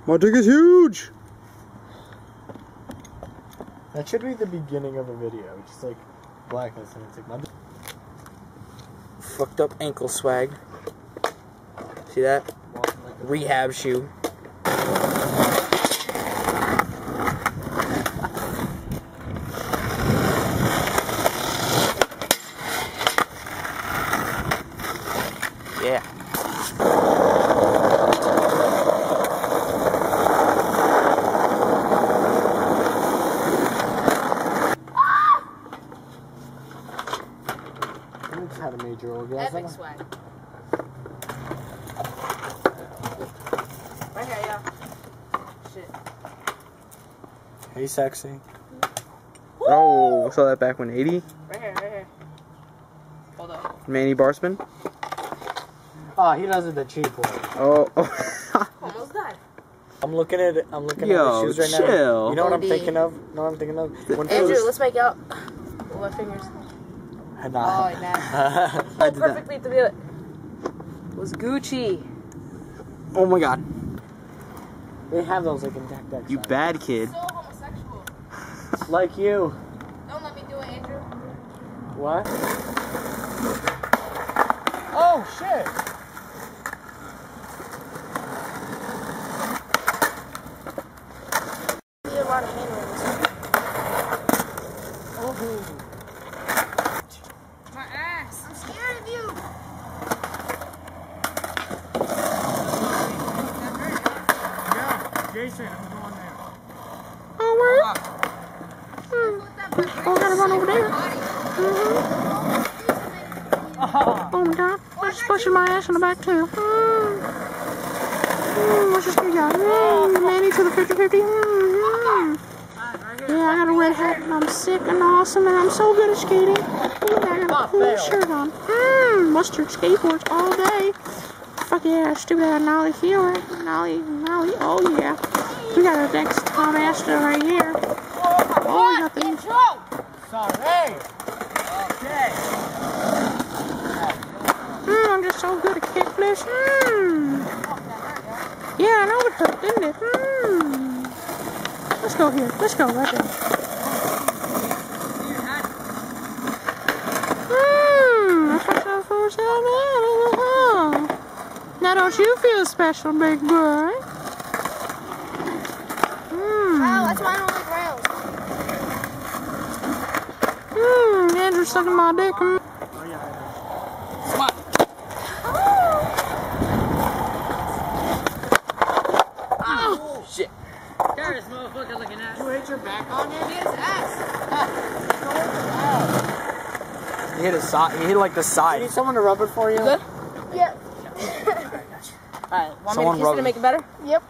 My dick is huge! That should be the beginning of a video. Just like blackness and it's like my Fucked up ankle swag. See that? Rehab shoe. Yeah. I just had a major orgasm. Epic swag. Right here, yeah. Shit. Hey, sexy. Oh, saw that back when 80. Right here. Hold up. Manny Barsman. Oh, he does it the cheap way. Oh. Almost died. I'm looking at the Yo, shoes right now. chill. You know what I'm OD. thinking of? When Andrew, let's make out with my fingers. Oh, Nah. nah. I did that. Perfectly to do it. It was Gucci. Oh my god. They have those like in Tech Deck. You bad kid. So homosexual. Like you. Don't let me do it, Andrew. What? Oh shit! Need a lot of hand wringers. Oh. My ass. I'm scared of you. Jason, I'm going there. Oh, where? Oh, I gotta run over there. Oh my god. I'm just pushing my ass in the back too. What's this guy got? Manny to the 50-50. Yeah, I got a red hat and I'm sick and awesome and I'm so good at skating. Ooh, I got a cool shirt on. Mustard skateboards all day. Fuck yeah, stupid ass Nolly feeler. Nolly, oh yeah. We got our next Tom Asta right here. Oh, we got these. Sorry. Okay. I'm just so good at kickflips. Yeah, I know it hurt, didn't it? Let's go here. Let's go right there. Now don't you feel special, big boy? Oh, that's why I don't like rails. Andrew's sucking my dick. Oh, shit. There's motherfucker looking at. You hit your back on it? His ass. He hit his side. He hit like the You side. need someone to rub it for you? Good? Yeah. Alright, want me to kiss it to make it better? Yep.